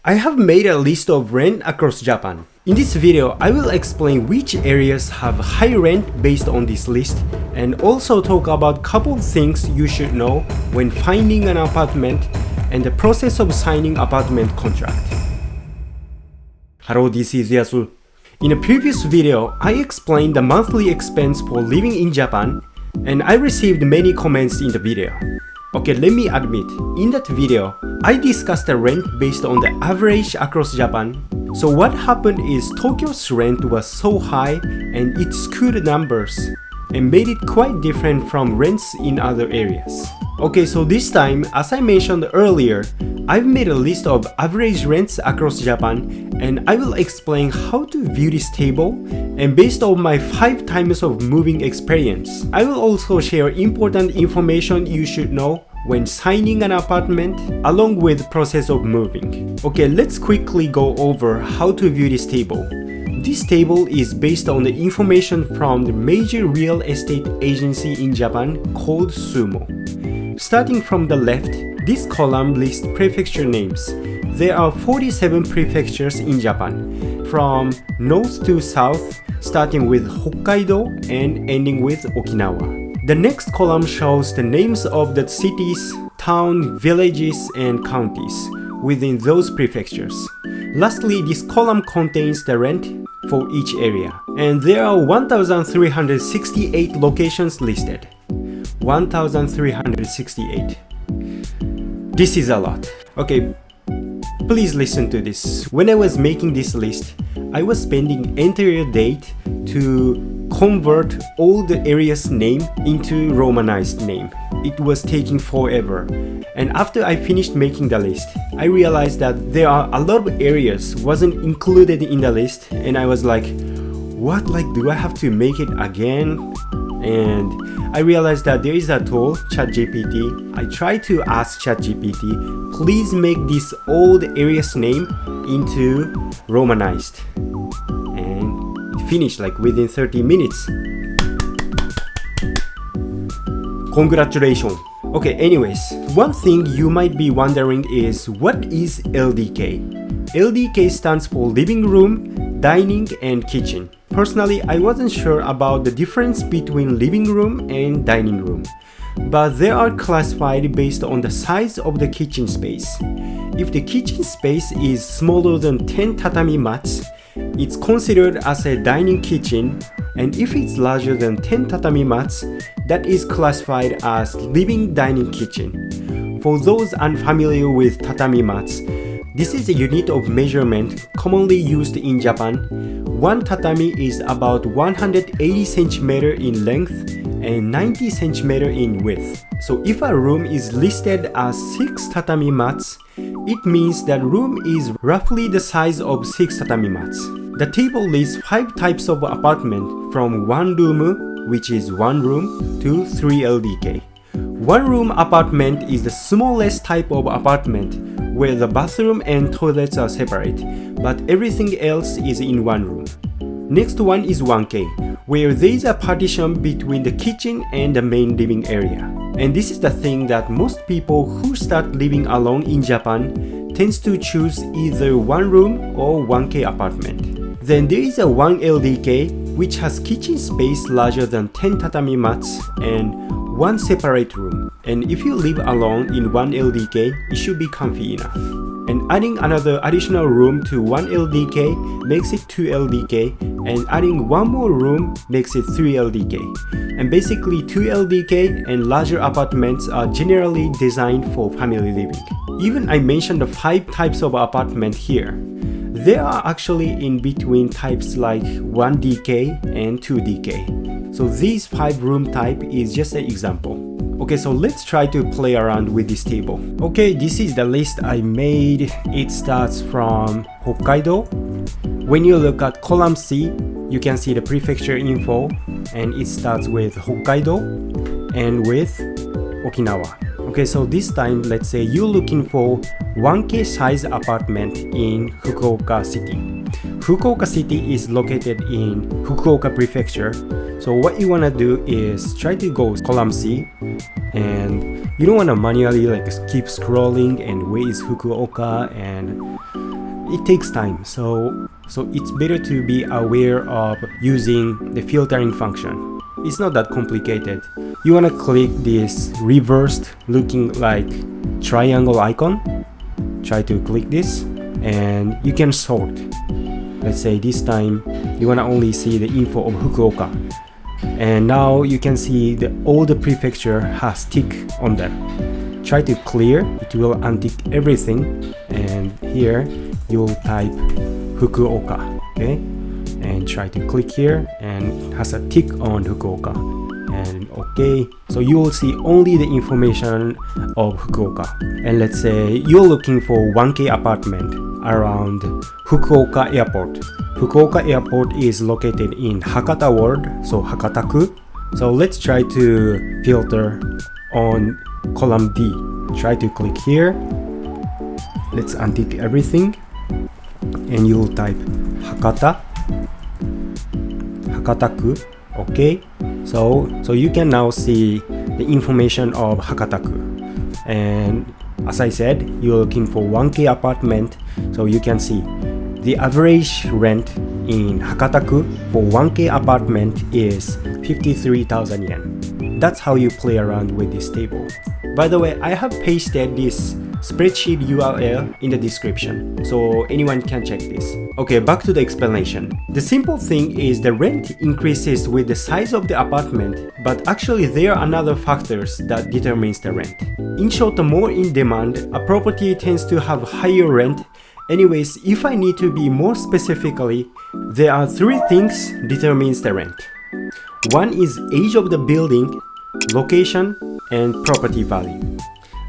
I have made a list of rent across Japan. In this video, I will explain which areas have high rent based on this list and also talk about couple things you should know when finding an apartment and the process of signing apartment contract. Hello, this is Yasu. In a previous video, I explained the monthly expense for living in Japan and I received many comments in the video. Okay, let me admit, in that video, I discussed the rent based on the average across Japan. So what happened is Tokyo's rent was so high and it skewed numbers and made it quite different from rents in other areas. Okay, so this time, as I mentioned earlier, I've made a list of average rents across Japan and I will explain how to view this table and based on my 5 times of moving experience. I will also share important information you should know when signing an apartment along with process of moving. Okay, let's quickly go over how to view this table. This table is based on the information from the major real estate agency in Japan called Sumo. Starting from the left, this column lists prefecture names. There are 47 prefectures in Japan, from north to south, starting with Hokkaido and ending with Okinawa. The next column shows the names of the cities, towns, villages, and counties within those prefectures. Lastly, this column contains the rent for each area, and there are 1,368 locations listed. 1,368. This is a lot. Okay, please listen to this. When I was making this list, I was spending entire day to convert all the area's name into Romanized name. It was taking forever. And after I finished making the list, I realized that there are a lot of areas wasn't included in the list and I was like, what, do I have to make it again? And I realized that there is a tool, ChatGPT. I tried to ask ChatGPT, please make this old area's name into Romanized. And it finished within 30 minutes. Congratulations. Okay, anyways, one thing you might be wondering is what is LDK? LDK stands for living room, dining, and kitchen. Personally, I wasn't sure about the difference between living room and dining room, but they are classified based on the size of the kitchen space. If the kitchen space is smaller than 10 tatami mats, it's considered as a dining kitchen, and if it's larger than 10 tatami mats, that is classified as living dining kitchen. For those unfamiliar with tatami mats, this is a unit of measurement commonly used in Japan. One tatami is about 180 cm in length and 90 cm in width. So if a room is listed as 6 tatami mats, it means that room is roughly the size of 6 tatami mats. The table lists 5 types of apartment from 1 room, which is 1 room, to 3 LDK. 1 room apartment is the smallest type of apartment where the bathroom and toilets are separate, but everything else is in 1 room. Next one is 1K, where there is a partition between the kitchen and the main living area. And this is the thing that most people who start living alone in Japan tends to choose either 1 room or 1K apartment. Then there is a 1 LDK, which has kitchen space larger than 10 tatami mats and 1 separate room. And if you live alone in 1 LDK, it should be comfy enough. And adding another additional room to 1 LDK makes it 2 LDK, and adding 1 more room makes it 3 LDK. And basically 2 LDK and larger apartments are generally designed for family living. Even I mentioned the 5 types of apartment here. There are actually in between types like 1DK and 2DK. So these 5 room type is just an example. Okay, so let's try to play around with this table. Okay, this is the list I made. It starts from Hokkaido. When you look at column C, you can see the prefecture info, and it starts with Hokkaido and with Okinawa. Okay, so this time, let's say you're looking for 1K size apartment in Fukuoka City. Fukuoka City is located in Fukuoka Prefecture. So what you want to do is try to go column C, and you don't want to manually keep scrolling and where is Fukuoka and it takes time, so it's better to be aware of using the filtering function. It's not that complicated. You want to click this reversed looking like triangle icon. Try to click this and you can sort. Let's say this time you want to only see the info of Fukuoka, and now you can see all the prefecture has tick on them. Try to clear, it will untick everything, and here you'll type Fukuoka, okay, and try to click here and it has a tick on Fukuoka, and okay, so you will see only the information of Fukuoka. And let's say you're looking for 1K apartment around Fukuoka Airport. Fukuoka Airport is located in Hakata Ward, so Hakata-ku. So let's try to filter on column D. Try to click here. Let's untick everything and you'll type Hakata, Hakata-ku. Okay, so you can now see the information of Hakata-ku. And as I said, you're looking for 1K apartment, so you can see the average rent in Hakata-ku for 1K apartment is 53,000 yen. That's how you play around with this table. By the way, I have pasted this spreadsheet URL in the description, so anyone can check this. Okay, back to the explanation. The simple thing is the rent increases with the size of the apartment, but actually there are another factors that determines the rent. In short, the more in demand, a property tends to have higher rent. Anyways, if I need to be more specifically, there are 3 things determines the rent. One is age of the building, location, and property value.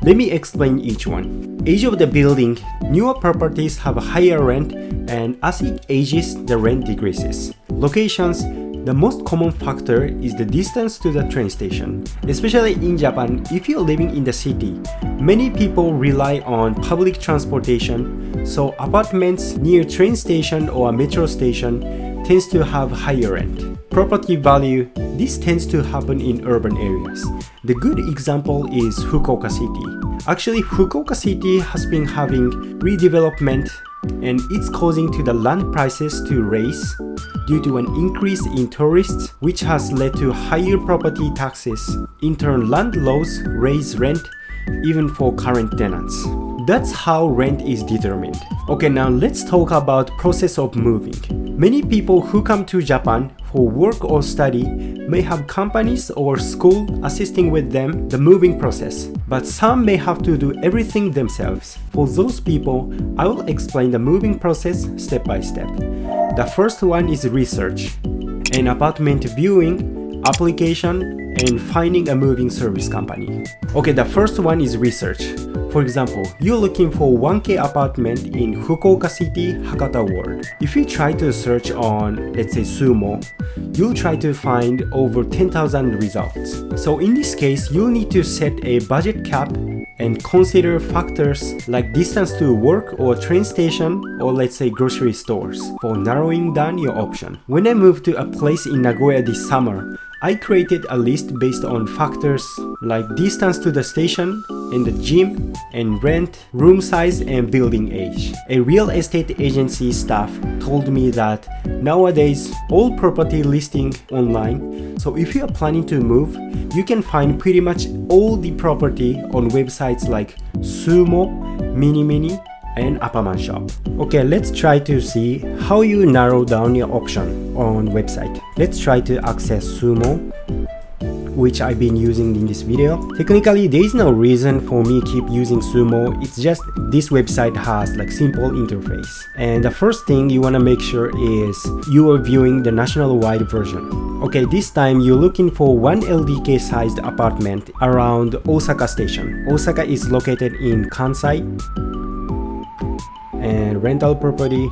Let me explain each one. Age of the building, newer properties have a higher rent, and as it ages, the rent decreases. Locations, the most common factor is the distance to the train station. Especially in Japan, if you're living in the city, many people rely on public transportation, so apartments near train station or metro station tends to have higher rent. Property value, this tends to happen in urban areas. The good example is Fukuoka City. Actually, Fukuoka City has been having redevelopment, and it's causing to the land prices to raise due to an increase in tourists, which has led to higher property taxes. In turn, land laws raise rent even for current tenants. That's how rent is determined. Okay, now let's talk about process of moving. Many people who come to Japan for work or study may have companies or school assisting with them the moving process, but some may have to do everything themselves. For those people, I will explain the moving process step by step. The first one is research, an apartment viewing, application, and finding a moving service company. Okay, the first one is research. For example, you're looking for 1K apartment in Fukuoka City, Hakata Ward. If you try to search on, let's say, Sumo, you'll try to find over 10,000 results. So in this case, you'll need to set a budget cap and consider factors like distance to work or train station, or let's say grocery stores, for narrowing down your option. When I moved to a place in Nagoya this summer, I created a list based on factors like distance to the station and the gym and rent, room size, and building age. A real estate agency staff told me that nowadays all property listing online, so if you are planning to move, you can find pretty much all the property on websites like Sumo, Mini, and Appaman Shop. Okay, let's try to see how you narrow down your option on website. Let's try to access Sumo, which I've been using in this video. Technically, there is no reason for me keep using Sumo. It's just this website has like simple interface. And the first thing you want to make sure is you are viewing the national-wide version. Okay, this time you're looking for 1 LDK sized apartment around Osaka Station. Osaka is located in Kansai, and rental property,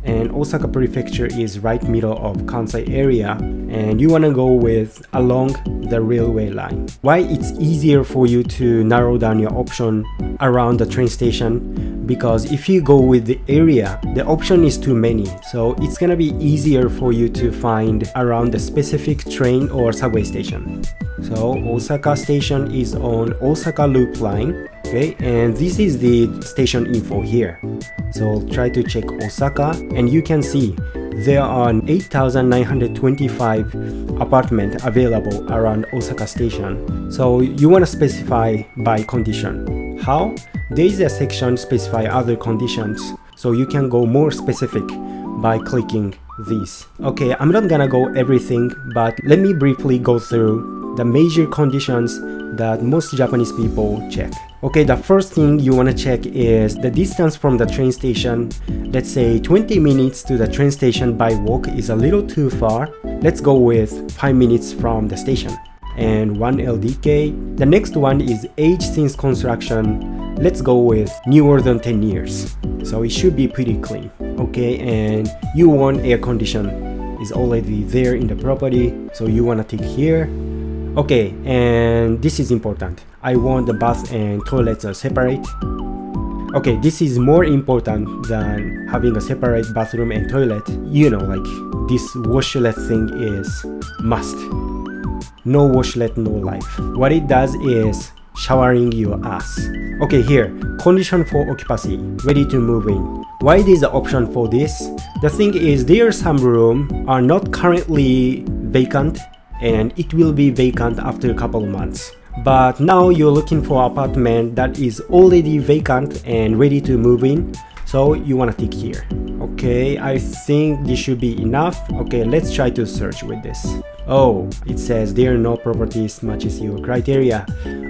and Osaka Prefecture is right middle of Kansai area, and you want to go with along the railway line. Why it's easier for you to narrow down your option around the train station? Because if you go with the area, the option is too many, so it's gonna be easier for you to find around the specific train or subway station. So Osaka Station is on Osaka Loop Line, Okay, and this is the station info here. So try to check Osaka, and you can see there are 8,925 apartments available around Osaka station. So you want to specify by condition. How? There is a section specify other conditions, so you can go more specific by clicking these. Okay, I'm not gonna go everything, but let me briefly go through the major conditions that most Japanese people check. Okay, the first thing you want to check is the distance from the train station. Let's say 20 minutes to the train station by walk is a little too far. Let's go with 5 minutes from the station. And 1 LDK. The next one is age since construction. Let's go with newer than 10 years. So it should be pretty clean. Okay, and you want air condition is already there in the property, so you want to tick here. Okay, and this is important. I want the bath and toilets are separate. Okay, this is more important than having a separate bathroom and toilet. You know, like this washlet thing is must. No washlet, no life. What it does is showering your ass. Okay, here, condition for occupancy, ready to move in. Why there is an option for this? The thing is, there are some rooms are not currently vacant, and it will be vacant after a couple of months. But now you're looking for an apartment that is already vacant and ready to move in, so you want to tick here. Okay, I think this should be enough. Okay, let's try to search with this. Oh, it says there are no properties matches your criteria.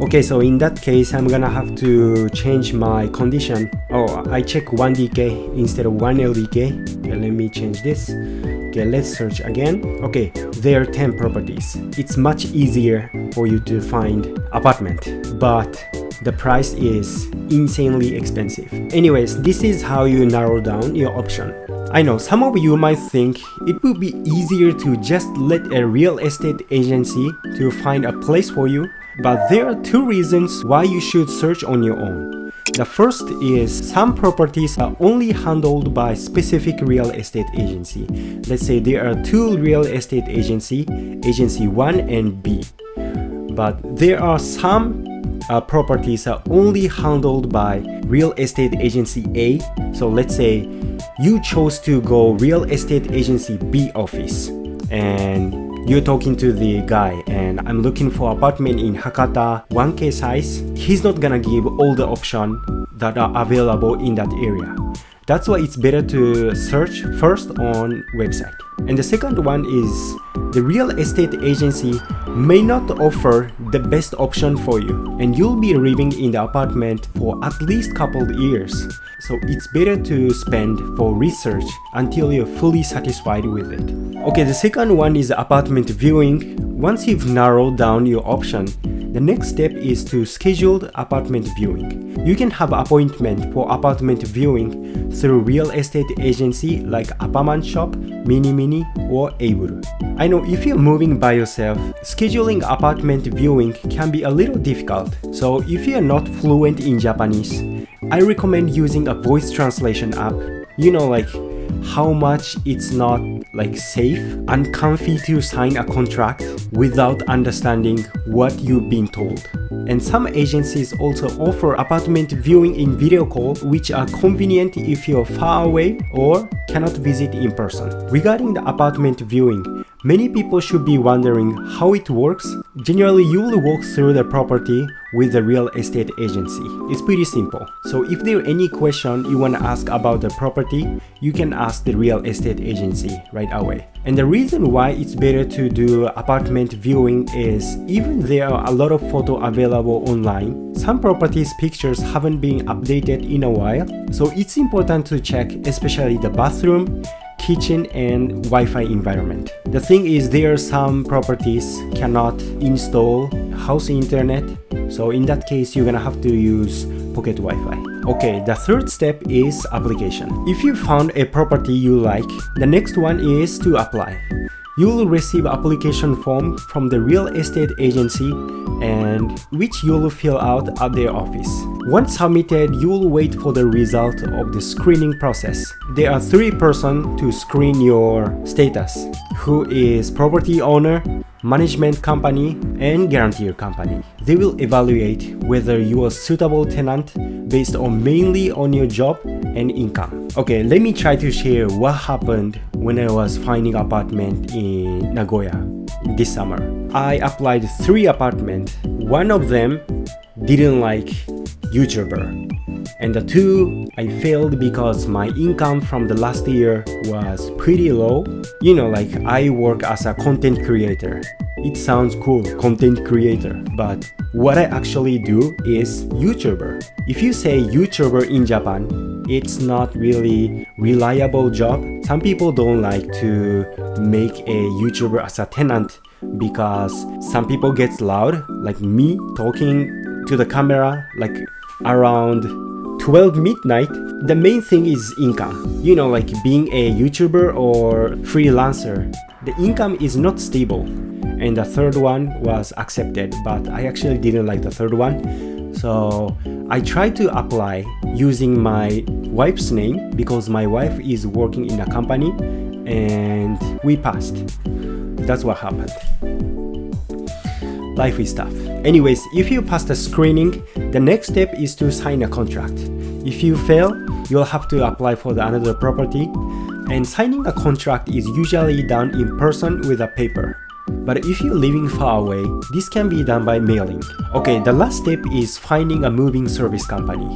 Okay, so in that case, I'm gonna have to change my condition. Oh, I check 1DK instead of 1 LDK. Okay, let me change this. Okay, let's search again. Okay, there are 10 properties. It's much easier for you to find apartment, but the price is insanely expensive. Anyways, this is how you narrow down your option. I know some of you might think it would be easier to just let a real estate agency to find a place for you, but there are two reasons why you should search on your own. The first is some properties are only handled by specific real estate agency. Let's say there are two real estate agency 1 and B. But there are some properties are only handled by real estate agency A. So let's say you chose to go real estate agency B office, and you're talking to the guy, and I'm looking for apartment in Hakata 1K size. He's not gonna give all the options that are available in that area. That's why it's better to search first on website. And the second one is the real estate agency may not offer the best option for you, and you'll be living in the apartment for at least couple years. So it's better to spend for research until you're fully satisfied with it. Okay, the second one is apartment viewing. Once you've narrowed down your option, the next step is to schedule apartment viewing. You can have appointment for apartment viewing through real estate agency like Apartment Shop, Mini, or Able. I know if you're moving by yourself, scheduling apartment viewing can be a little difficult. So if you're not fluent in Japanese, I recommend using a voice translation app. You know, like how much it's not like safe and comfy to sign a contract without understanding what you've been told. And some agencies also offer apartment viewing in video call, which are convenient if you're far away or cannot visit in person. Regarding the apartment viewing, many people should be wondering how it works. Generally, you will walk through the property with the real estate agency. It's pretty simple. So if there are any question you want to ask about the property, you can ask the real estate agency right away. And the reason why it's better to do apartment viewing is even there are a lot of photos available online, some properties pictures haven't been updated in a while. So it's important to check especially the bathroom, kitchen, and Wi-Fi environment. The thing is, there are some properties cannot install house internet, so in that case you're gonna have to use pocket Wi-Fi. Okay, the third step is application. If you found a property you like, the next one is to apply. You will receive application form from the real estate agency and which you will fill out at their office. Once submitted, you will wait for the result of the screening process. There are 3 persons to screen your status, who is property owner, management company, and guarantor company. They will evaluate whether you are a suitable tenant based on mainly on your job and income. Okay, let me try to share what happened when I was finding apartment in Nagoya this summer. I applied 3 apartments. One of them didn't like YouTuber, and the 2 I failed because my income from the last year was pretty low. You know, like I work as a content creator. It sounds cool, content creator, but what I actually do is YouTuber. If you say YouTuber in Japan, it's not really reliable job. Some people don't like to make a YouTuber as a tenant because some people get loud, like me talking to the camera like around 12 midnight. The main thing is income. You know, like being a YouTuber or freelancer, the income is not stable. And the 3rd one was accepted, but I actually didn't like the 3rd one. So I tried to apply using my wife's name because my wife is working in a company and we passed. That's what happened. Life is tough. Anyways, if you pass the screening, the next step is to sign a contract. If you fail, you'll have to apply for another property, and signing a contract is usually done in person with a paper. But if you're living far away, this can be done by mailing. Okay, the last step is finding a moving service company.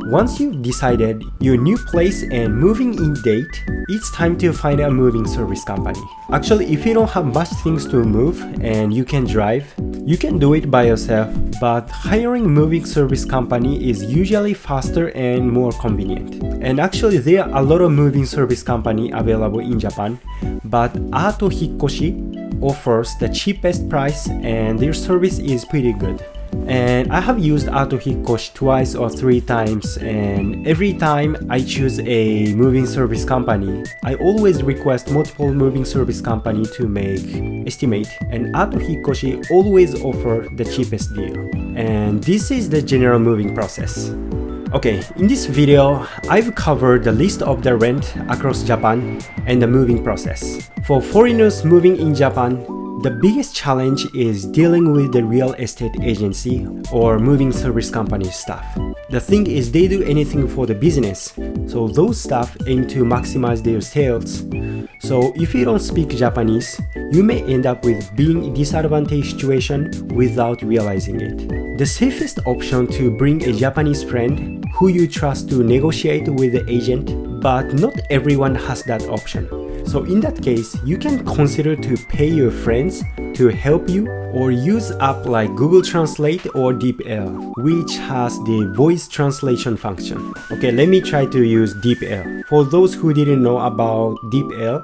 Once you've decided your new place and moving in date, it's time to find a moving service company. Actually, if you don't have much things to move and you can drive, you can do it by yourself, but hiring moving service company is usually faster and more convenient. And actually, there are a lot of moving service company available in Japan, but Ato Hikkoshi offers the cheapest price and their service is pretty good. And I have used Ato Hikkoshi 2 or 3 times, and every time I choose a moving service company, I always request multiple moving service company to make estimate, and Ato Hikkoshi always offer the cheapest deal. And this is the general moving process. Okay, in this video, I've covered the list of the rent across Japan and the moving process. For foreigners moving in Japan, the biggest challenge is dealing with the real estate agency or moving service company staff. The thing is, they do anything for the business, so those staff aim to maximize their sales. So if you don't speak Japanese, you may end up with being in a disadvantaged situation without realizing it. The safest option to bring a Japanese friend who you trust to negotiate with the agent, but not everyone has that option. So in that case, you can consider to pay your friends to help you or use app like Google Translate or DeepL, which has the voice translation function. Okay, let me try to use DeepL. For those who didn't know about DeepL,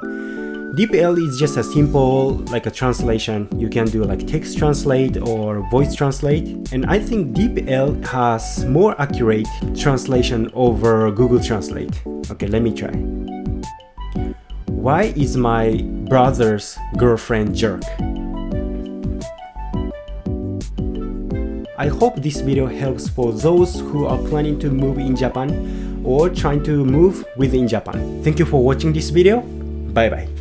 DeepL is just a simple like a translation. You can do like text translate or voice translate, and I think DeepL has more accurate translation over Google Translate. Okay, let me try. Why is my brother's girlfriend jerk? I hope this video helps for those who are planning to move in Japan or trying to move within Japan. Thank you for watching this video. Bye bye.